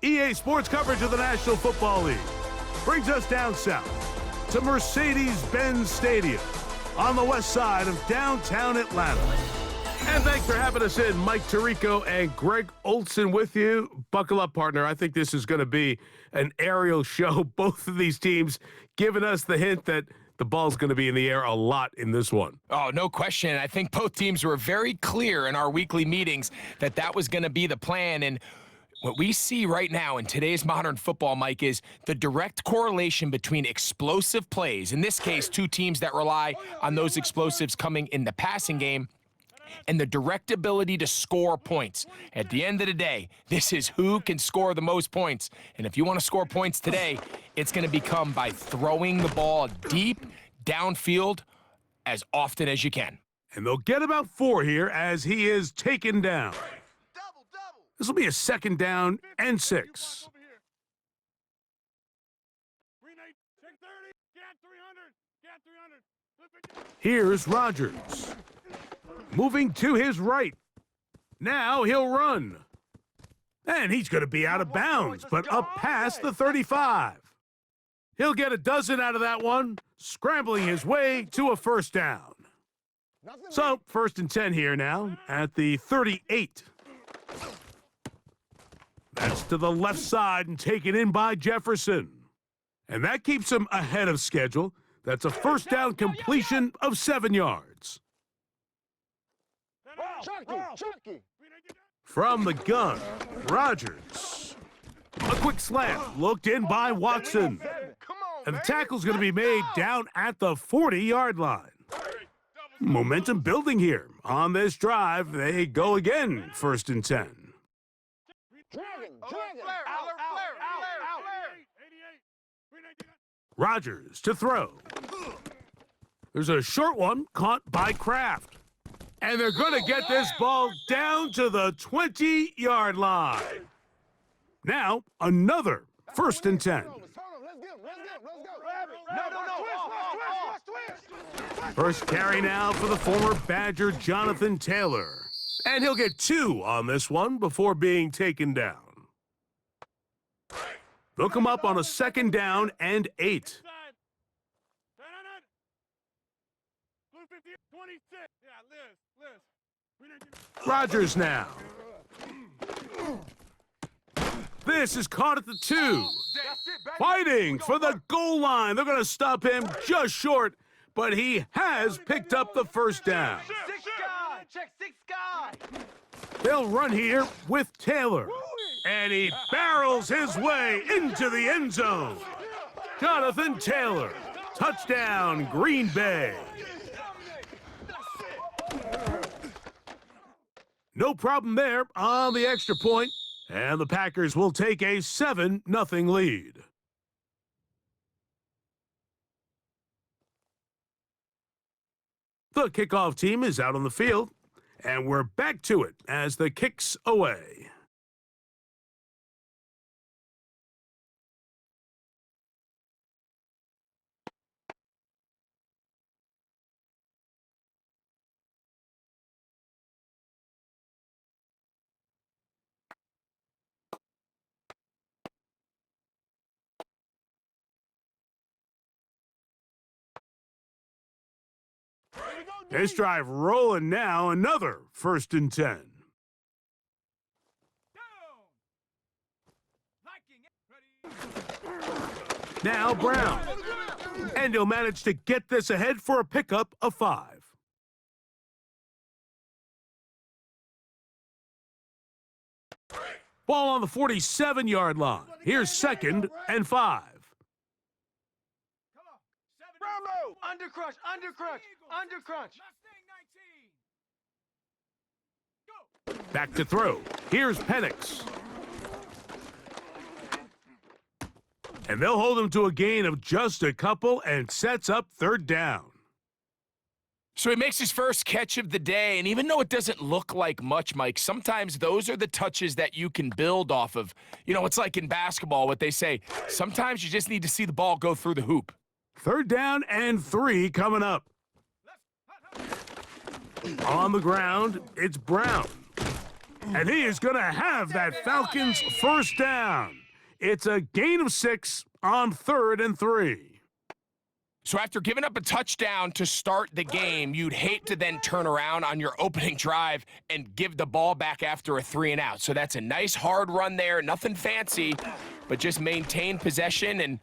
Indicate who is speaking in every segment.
Speaker 1: EA Sports coverage of the National Football League brings us down south to Mercedes-Benz Stadium on the west side of downtown Atlanta. And thanks for having us in. Mike Tirico and Greg Olson with you. Buckle up, partner. I think this is going to be an aerial show. Both of these teams giving us the hint that the ball's going to be in the air a lot in this one.
Speaker 2: Oh, no question. I think both teams were very clear in our weekly meetings that that was going to be the plan. And what we see right now in today's modern football, Mike, is the direct correlation between explosive plays, in this case, two teams that rely on those explosives coming in the passing game, and the direct ability to score points. At the end of the day, this is who can score the most points. And if you want to score points today, it's going to become by throwing the ball deep downfield as often as you can.
Speaker 1: And they'll get about 4 here as he is taken down. This will be a 2nd down and 6. Here's Rodgers. Moving to his right. Now he'll run. And he's going to be out of bounds, but up past the 35. He'll get a dozen out of that one, scrambling his way to a 1st down. So, 1st and 10 here now at the 38. That's to the left side and taken in by Jefferson. And that keeps him ahead of schedule. That's a 1st down completion of 7 yards. From the gun, Rodgers. A quick slant looked in by Watson. And the tackle's going to be made down at the 40-yard line. Momentum building here. On this drive, they go again, 1st and 10. Rodgers to throw. There's a short one caught by Kraft. And they're going to get this ball down to the 20-yard line. Now, another 1st and 10. First carry now for the former Badger Jonathan Taylor. And he'll get 2 on this one before being taken down. They'll come up on a 2nd down and 8. Rodgers now. This is caught at the 2. Fighting for the goal line. They're going to stop him just short, but he has picked up the 1st down. They'll run here with Taylor, and he barrels his way into the end zone. Jonathan Taylor, touchdown, Green Bay. No problem there on the extra point, and the Packers will take a 7-0 lead. The kickoff team is out on the field, and we're back to it as the kick's away. This drive rolling now, another 1st and 10. Now Brown. And he'll manage to get this ahead for a pickup of 5. Ball on the 47-yard line. Here's 2nd and 5.
Speaker 3: Undercrush, undercrush, undercrush.
Speaker 1: Back to throw. Here's Penix. And they'll hold him to a gain of just a couple and sets up 3rd down.
Speaker 2: So he makes his first catch of the day, and even though it doesn't look like much, Mike, sometimes those are the touches that you can build off of. You know, it's like in basketball, what they say, sometimes you just need to see the ball go through the hoop.
Speaker 1: 3rd down and 3 coming up. On the ground, it's Brown. And he is going to have that Falcons first down. It's a gain of 6 on 3rd and 3.
Speaker 2: So after giving up a touchdown to start the game, you'd hate to then turn around on your opening drive and give the ball back after a 3-and-out. So that's a nice hard run there, nothing fancy, but just maintain possession and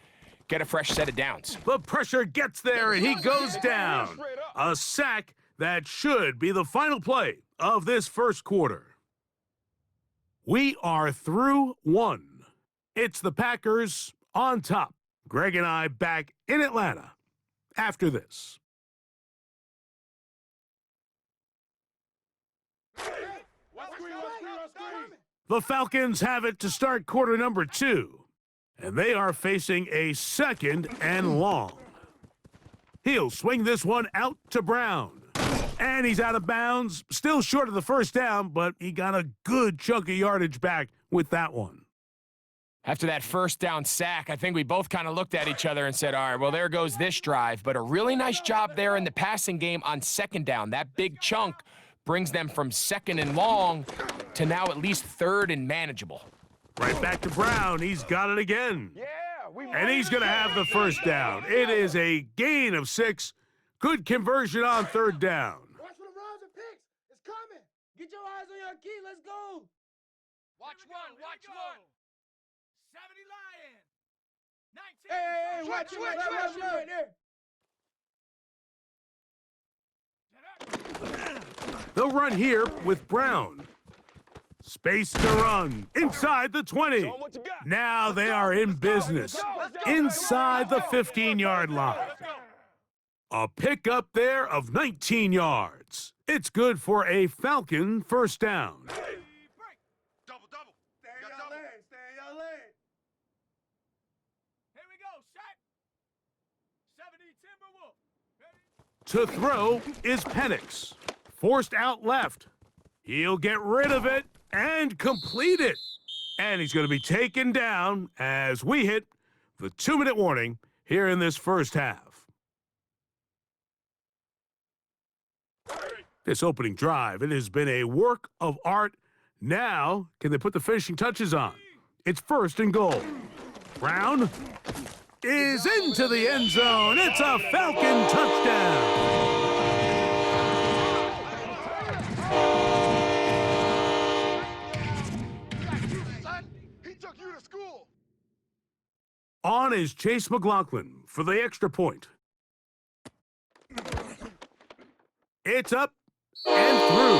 Speaker 2: get a fresh set of downs.
Speaker 1: The pressure gets there, and he goes down. A sack that should be the final play of this first quarter. We are through 1. It's the Packers on top. Greg and I back in Atlanta after this. The Falcons have it to start quarter number 2. And they are facing a 2nd and long. He'll swing this one out to Brown. And he's out of bounds, still short of the first down, but he got a good chunk of yardage back with that one.
Speaker 2: After that first down sack, I think we both kind of looked at each other and said, all right, well, there goes this drive. But a really nice job there in the passing game on 2nd down. That big chunk brings them from 2nd and long to now at least 3rd and manageable.
Speaker 1: Right back to Brown. He's got it again. And he's going to have the first down. It is a gain of 6. Good conversion on 3rd down.
Speaker 3: Watch for the runs and picks. It's coming. Get your eyes on your key. Let's go.
Speaker 2: Watch one. 70 Lion. 19.
Speaker 3: Hey, watch it right there.
Speaker 1: They'll run here with Brown. Space to run inside the 20. Now they are in business inside the 15-yard line. A pickup there of 19 yards. It's good for a Falcon first down.
Speaker 3: Double. Stay in your lane.
Speaker 2: Here we go. Set. 70 Timberwolf.
Speaker 1: To throw is Penix. Forced out left. He'll get rid of it and complete it. And he's going to be taken down as we hit the 2-minute warning here in this first half. This opening drive, it has been a work of art. Now, can they put the finishing touches on? It's 1st and goal. Brown is into the end zone. It's a Falcon touchdown. On is Chase McLaughlin for the extra point. It's up and through.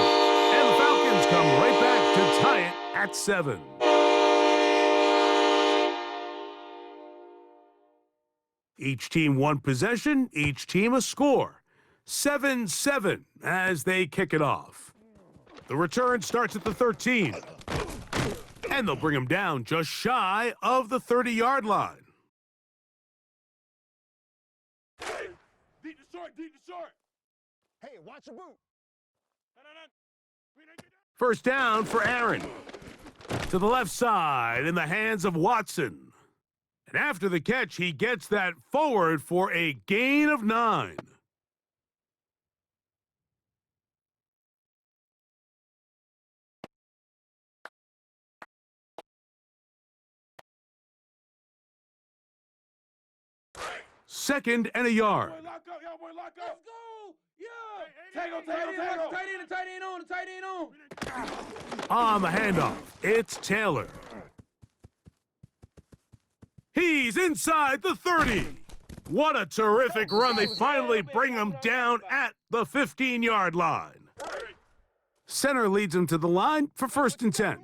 Speaker 1: And the Falcons come right back to tie it at 7. Each team 1 possession, each team a score. 7-7 as they kick it off. The return starts at the 13. And they'll bring him down just shy of the 30-yard line.
Speaker 3: Deep to short. Hey, watch your boot.
Speaker 1: First down for Aaron. To the left side in the hands of Watson. And after the catch, he gets that forward for a gain of 9. Second and a yard.
Speaker 3: Lock up. Let's go. Yeah. Tight end on.
Speaker 1: On the handoff, it's Taylor. He's inside the 30. What a terrific run. They finally bring him down at the 15-yard line. Center leads him to the line for 1st and 10.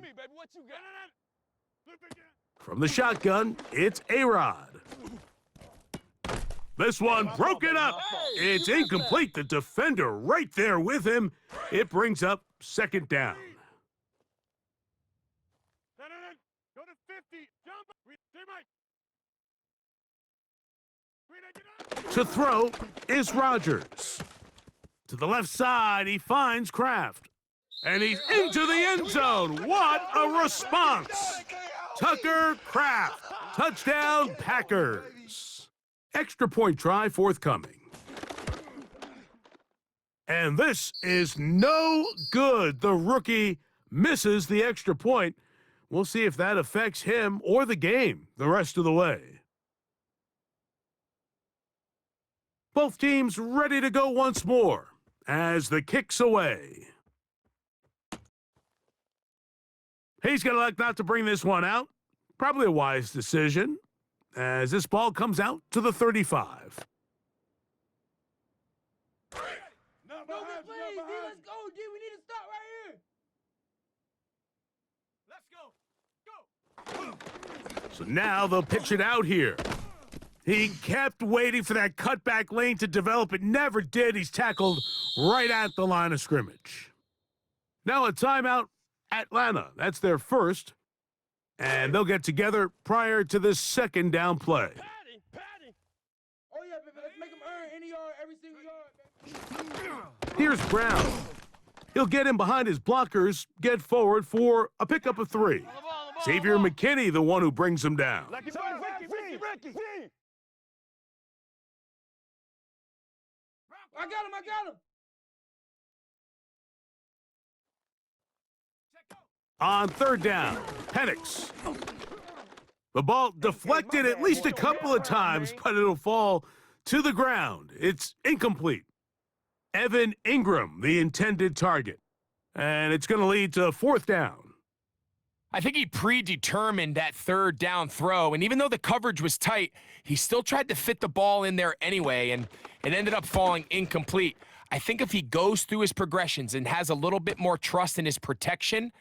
Speaker 1: From the shotgun, it's A-Rod. This one broken up. It's incomplete. The defender right there with him. It brings up 2nd down.
Speaker 3: Go to 50. Jump.
Speaker 1: To throw is Rodgers. To the left side, he finds Kraft. And he's into the end zone. What a response. Tucker Kraft. Touchdown, Packers. Extra point try forthcoming. And this is no good. The rookie misses the extra point. We'll see if that affects him or the game the rest of the way. Both teams ready to go once more as the kick's away. He's going to elect not to bring this one out. Probably a wise decision as this ball comes out to the 35.
Speaker 3: No, good plays, D. Let's go, D. We need to stop right here.
Speaker 2: Let's go.
Speaker 1: So now they'll pitch it out here. He kept waiting for that cutback lane to develop. It never did. He's tackled right at the line of scrimmage. Now a timeout, Atlanta. That's their first. And they'll get together prior to this second down play.
Speaker 3: Patty. Oh, yeah, baby. Let's make him earn any yard, every single yard, baby.
Speaker 1: Here's Brown. He'll get in behind his blockers, get forward for a pickup of 3. Xavier McKinney, the one who brings him down.
Speaker 3: Ricky. I got him.
Speaker 1: On third down, Penix. The ball deflected at least a couple of times, but it'll fall to the ground. It's incomplete. Evan Ingram, the intended target. And it's going to lead to fourth down.
Speaker 2: I think he predetermined that third down throw, and even though the coverage was tight, he still tried to fit the ball in there anyway, and it ended up falling incomplete. I think if he goes through his progressions and has a little bit more trust in his protection,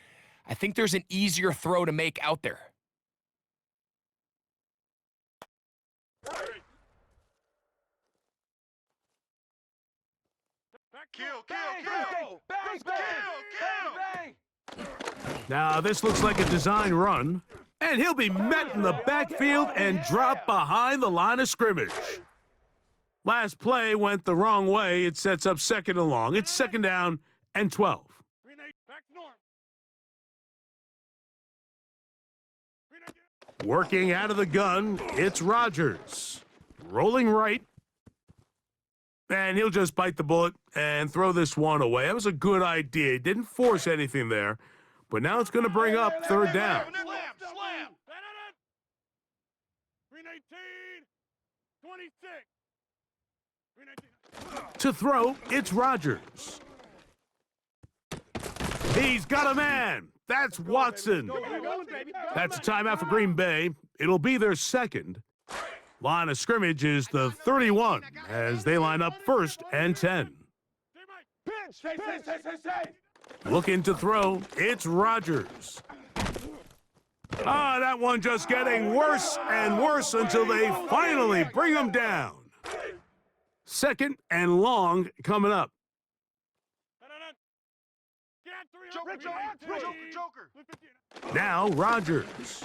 Speaker 2: I think there's an easier throw to make out there.
Speaker 3: Kill.
Speaker 1: Now, this looks like a design run, and he'll be met in the backfield and dropped behind the line of scrimmage. Last play went the wrong way. It sets up second and long. It's second down and 12. Working out of the gun, it's Rodgers. Rolling right. And he'll just bite the bullet and throw this one away. That was a good idea. He didn't force anything there. But now it's going to bring up third down.
Speaker 3: Slam.
Speaker 4: 26.
Speaker 1: To throw, it's Rodgers. He's got a man. That's Watson. That's a timeout for Green Bay. It'll be their second. Line of scrimmage is the 31 as they line up first and 10. Looking to throw, it's Rodgers. That one just getting worse and worse until they finally bring him down. Second and long coming up.
Speaker 4: Joker.
Speaker 1: Now Rodgers.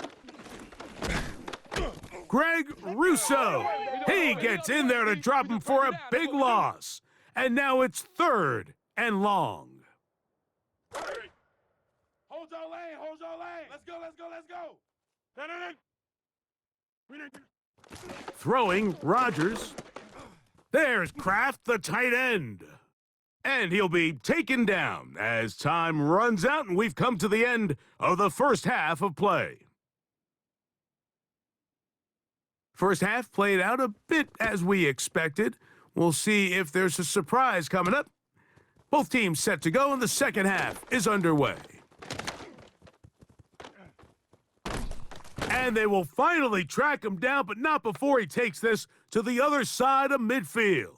Speaker 1: Greg Russo. He gets in there to drop him for a big loss. And now it's third and long.
Speaker 3: Hold your lane. Let's go.
Speaker 1: Throwing Rodgers. There's Kraft, the tight end. And he'll be taken down as time runs out and we've come to the end of the first half of play. First half played out a bit as we expected. We'll see if there's a surprise coming up. Both teams set to go and the second half is underway. And they will finally track him down, but not before he takes this to the other side of midfield.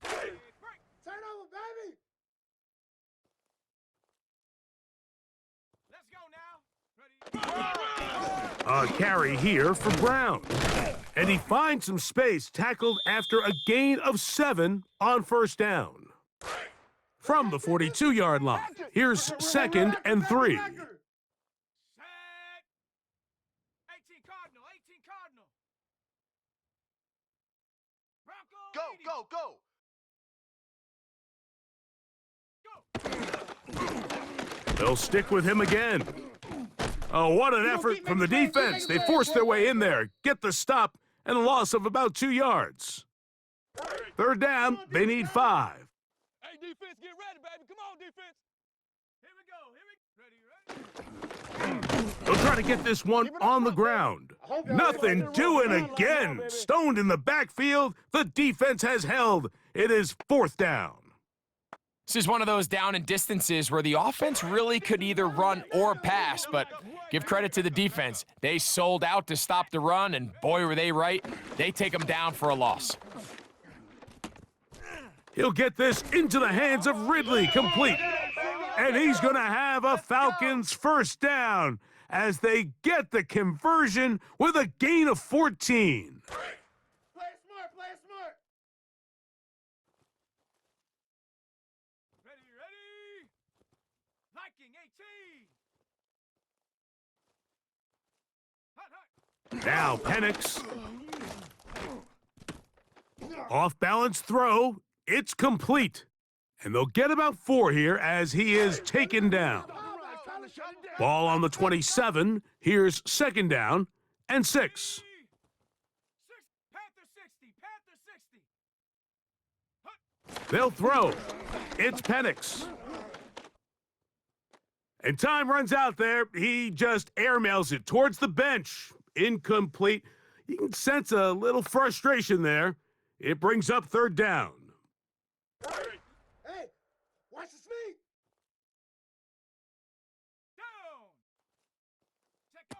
Speaker 3: Turn over, baby.
Speaker 2: Let's go now.
Speaker 1: A carry here for Brown. And he finds some space, tackled after a gain of 7 on first down. From the 42-yard line, here's second and 3.
Speaker 2: 18
Speaker 4: Go.
Speaker 1: They'll stick with him again. Oh, what an effort from the defense. They forced their way in there, get the stop, and a loss of about 2 yards. Third down, they need 5.
Speaker 3: Hey, defense, get ready, baby. Come on,
Speaker 1: They'll try to get this one on the ground. Nothing doing again. Stoned in the backfield. The defense has held. It is 4th down.
Speaker 2: This is one of those down and distances where the offense really could either run or pass, but give credit to the defense. They sold out to stop the run, and boy, were they right. They take them down for a loss.
Speaker 1: He'll get this into the hands of Ridley, complete. And he's going to have a Falcons 1st down as they get the conversion with a gain of 14.
Speaker 3: Play it smart, play it smart.
Speaker 4: Ready. Liking 18.
Speaker 1: Now Penix. Off-balance throw. It's complete. And they'll get about 4 here as he is taken down. Ball on the 27. Here's 2nd down and 6.
Speaker 4: Panther 60.
Speaker 1: They'll throw. It's Penix. And time runs out there. He just airmails it towards the bench. Incomplete. You can sense a little frustration there. It brings up 3rd down.
Speaker 3: Hey, watch his feet.
Speaker 4: Down. Check go.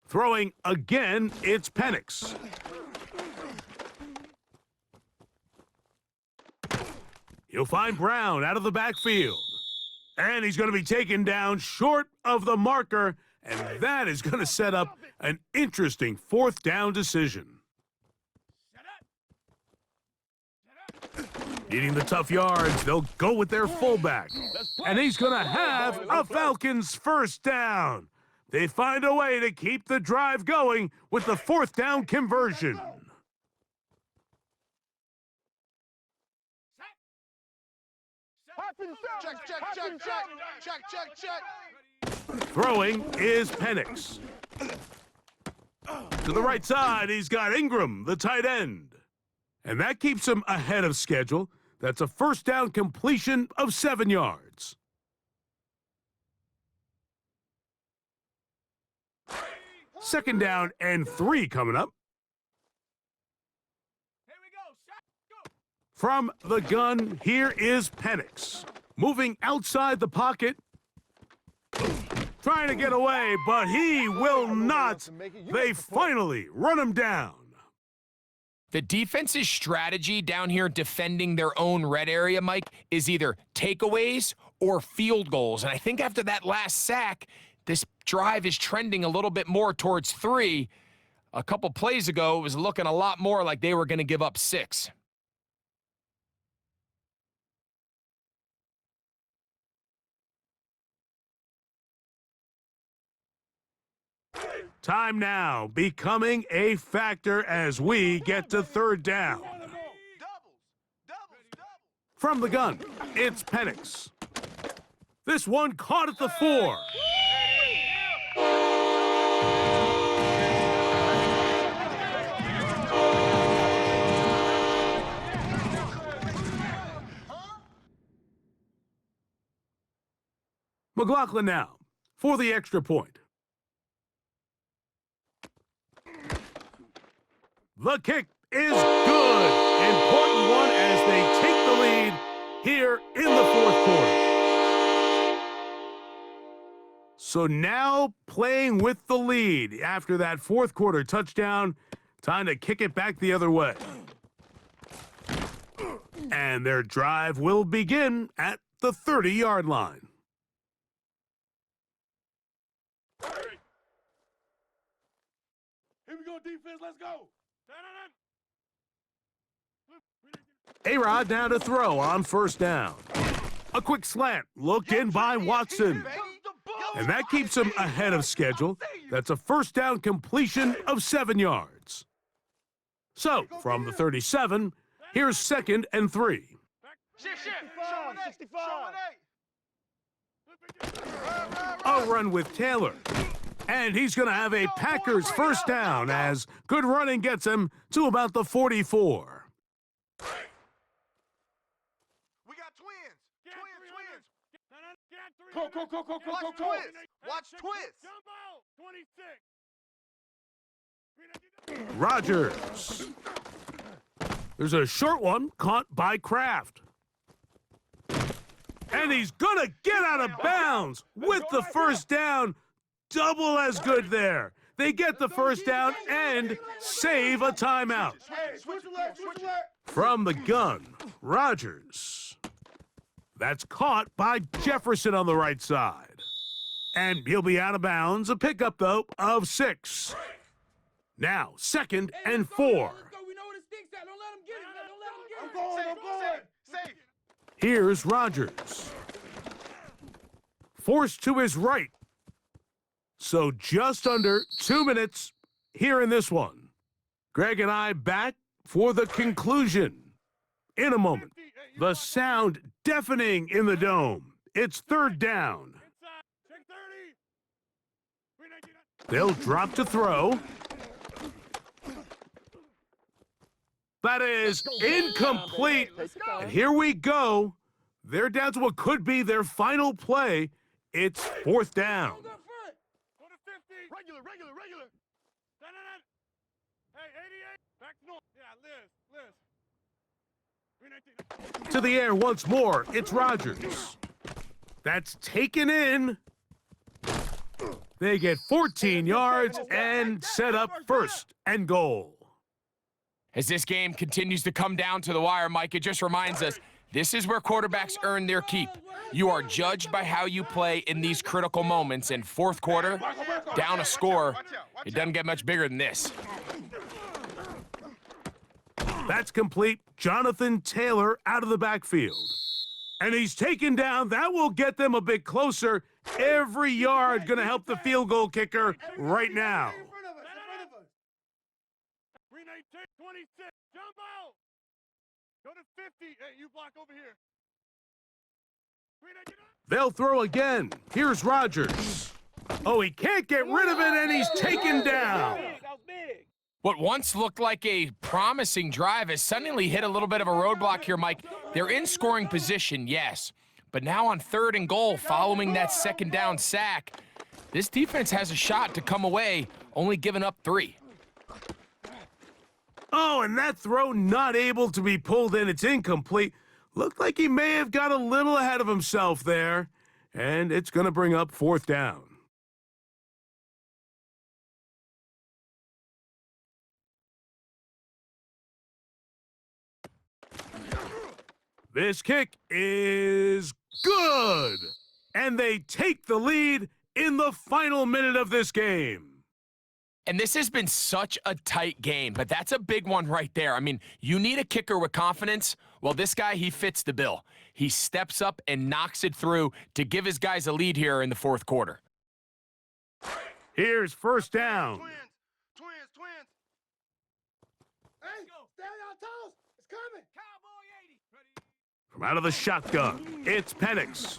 Speaker 1: Throwing again, it's Penix. He'll find Brown out of the backfield. And he's going to be taken down short of the marker, and that is going to set up an interesting 4th down decision. Needing the tough yards, they'll go with their fullback. And he's going to have a Falcons 1st down. They find a way to keep the drive going with the 4th down conversion.
Speaker 4: Check.
Speaker 1: Throwing is Penix. To the right side, he's got Ingram, the tight end. And that keeps him ahead of schedule. That's a 1st down completion of 7 yards. Second down and 3 coming up.
Speaker 4: Here we go. Shot. Go.
Speaker 1: From the gun, here is Penix. Moving outside the pocket. Trying to get away, but he will not. They finally run him down.
Speaker 2: The defense's strategy down here defending their own red area, Mike, is either takeaways or field goals. And I think after that last sack, this drive is trending a little bit more towards 3. A couple plays ago, it was looking a lot more like they were going to give up 6.
Speaker 1: Time now becoming a factor as we get to 3rd down.
Speaker 4: Doubles.
Speaker 1: From the gun, it's Penix. This one caught at the 4. McLaughlin now for the extra point. The kick is good. Important one as they take the lead here in the 4th quarter. So now playing with the lead after that 4th quarter touchdown, time to kick it back the other way. And their drive will begin at the 30-yard line.
Speaker 3: Here we go, defense. Let's go.
Speaker 1: A-Rod now to throw on 1st down. A quick slant looked in by Watson. And that keeps him ahead of schedule. That's a 1st down completion of 7 yards. So, from the 37, here's 2nd and 3.
Speaker 4: Shift. Show 8.
Speaker 1: A run with Taylor. And he's going to have a Packers 1st down as good running gets him to about the 44.
Speaker 4: We got twins.
Speaker 3: Go, go, go, go, go,
Speaker 4: Watch
Speaker 3: go, go.
Speaker 4: twist. Watch twist.
Speaker 1: Jump out. 26. Rogers. There's a short one caught by Kraft. And he's gonna get out of bounds with the first down. Double as good there. They get the first down and save a timeout.
Speaker 3: Hey, switch alert, switch alert.
Speaker 1: From the gun, Rogers. That's caught by Jefferson on the right side. And he'll be out of bounds. A pickup, though, of 6. Now, 2nd and 4.
Speaker 3: Let's go. We know where the stick's at. Don't let him get it. Don't let him get it. I'm going, I'm going.
Speaker 4: Safe.
Speaker 1: Here's Rogers. Forced to his right. So just under 2 minutes here in this one. Greg and I back for the conclusion. In a moment, the sound deafening in the dome. It's 3rd down. They'll drop to throw. That is incomplete. And here we go. They're down to what could be their final play. It's 4th down.
Speaker 3: Go front.
Speaker 4: Go to 50. Regular. Hey, 88. Back north. Yeah, Liz.
Speaker 1: To the air once more. It's Rogers. That's taken in. They get 14 yards and set up 1st and goal.
Speaker 2: As this game continues to come down to the wire, Mike, it just reminds us this is where quarterbacks earn their keep. You are judged by how you play in these critical moments. And 4th quarter, down a score, it doesn't get much bigger than this.
Speaker 1: That's complete. Jonathan Taylor out of the backfield. And he's taken down. That will get them a bit closer. Every yard going to help the field goal kicker right now.
Speaker 3: In front of us, in front of us.
Speaker 4: 26. Jump out. Go to 50. Hey, you block over here.
Speaker 1: They'll throw again. Here's Rogers. Oh, he can't get rid of it, and he's taken down.
Speaker 2: What once looked like a promising drive has suddenly hit a little bit of a roadblock here, Mike. They're in scoring position, yes. But now on 3rd and goal, following that 2nd down sack, this defense has a shot to come away, only giving up 3.
Speaker 1: Oh, and that throw not able to be pulled in. It's incomplete. Looked like he may have got a little ahead of himself there. And it's going to bring up 4th down. This kick is good. And they take the lead in the final minute of this game.
Speaker 2: And this has been such a tight game, but that's a big one right there. I mean, you need a kicker with confidence. Well, this guy, he fits the bill. He steps up and knocks it through to give his guys a lead here in the 4th quarter.
Speaker 1: Here's 1st down.
Speaker 4: Twins.
Speaker 3: Hey, stay on your toes. It's coming.
Speaker 4: Cowboy 80. Ready.
Speaker 1: From out of the shotgun, it's Penix.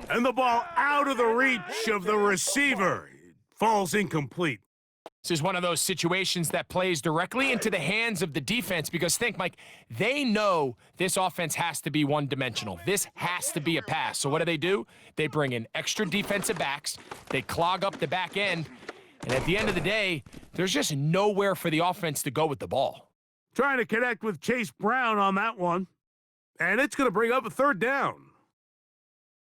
Speaker 1: And the ball out of the reach of the receiver. Falls incomplete.
Speaker 2: This is one of those situations that plays directly into the hands of the defense because think, Mike, they know this offense has to be one-dimensional. This has to be a pass. So what do? They bring in extra defensive backs. They clog up the back end. And at the end of the day, there's just nowhere for the offense to go with the ball.
Speaker 1: Trying to connect with Chase Brown on that one. And it's going to bring up a 3rd down.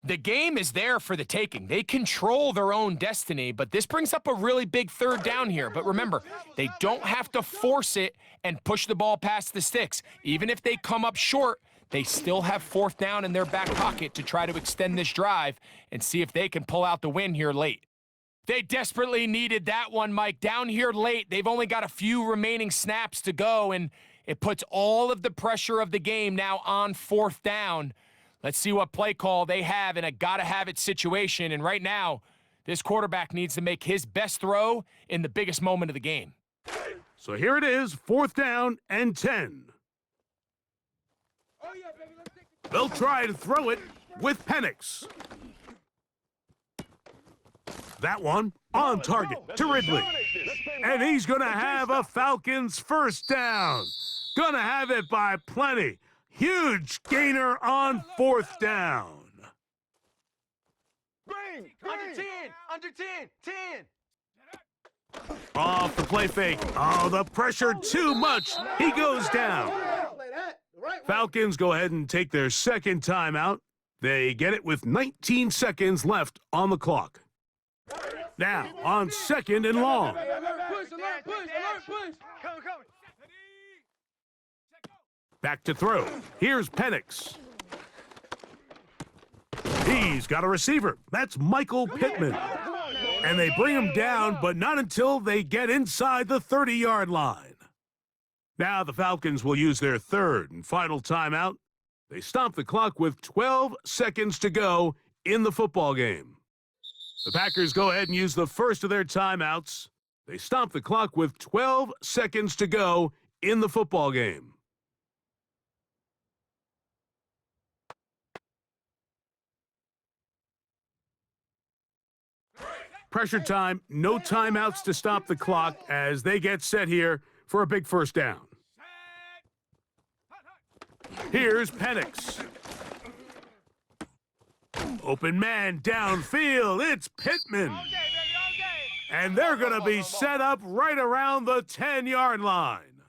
Speaker 2: The game is there for the taking. They control their own destiny, but this brings up a really big 3rd down here. But remember, they don't have to force it and push the ball past the sticks. Even if they come up short, they still have 4th down in their back pocket to try to extend this drive and see if they can pull out the win here late. They desperately needed that one, Mike. Down here late, they've only got a few remaining snaps to go, and it puts all of the pressure of the game now on 4th down. Let's see what play call they have in a gotta-have-it situation. And right now, this quarterback needs to make his best throw in the biggest moment of the game.
Speaker 1: So here it is, 4th down and 10.
Speaker 3: Oh, yeah, baby. Let's take it.
Speaker 1: They'll try to throw it with Penix. That one on target to Ridley. And he's going to have a Falcons 1st down. Going to have it by plenty. Huge gainer on 4th down.
Speaker 3: 10. Under 10. 10.
Speaker 1: Off the play fake. Oh, the pressure too much. He goes down. Falcons go ahead and take their second timeout. They get it with 19 seconds left on the clock. Now, on 2nd and long.
Speaker 3: Push, alert, push, alert, push.
Speaker 4: Come.
Speaker 1: Back to throw. Here's Penix. He's got a receiver. That's Michael Pittman. And they bring him down, but not until they get inside the 30-yard line. Now the Falcons will use their third and final timeout. They stop the clock with 12 seconds to go in the football game. The Packers go ahead and use the first of their timeouts. They stop the clock with 12 seconds to go in the football game. Pressure time, no timeouts to stop the clock as they get set here for a big first down. Here's Penix. Open man downfield, it's Pittman. And they're going to be set up right around the 10-yard line.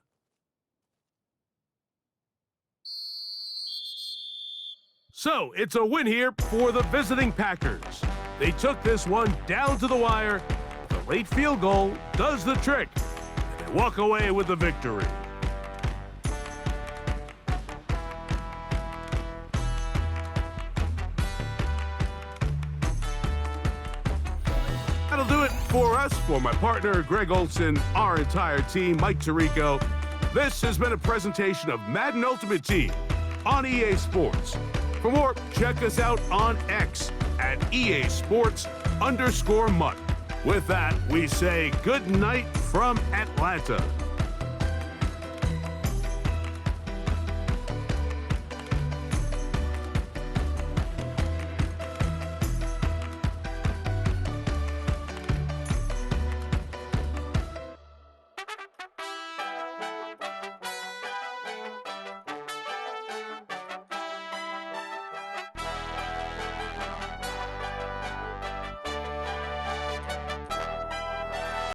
Speaker 1: So it's a win here for the visiting Packers. They took this one down to the wire. The late field goal does the trick. And they walk away with the victory. That'll do it for us. For my partner, Greg Olson, our entire team, Mike Tirico, this has been a presentation of Madden Ultimate Team on EA Sports. For more, check us out on X at EA Sports_MUT. With that, we say good night from Atlanta.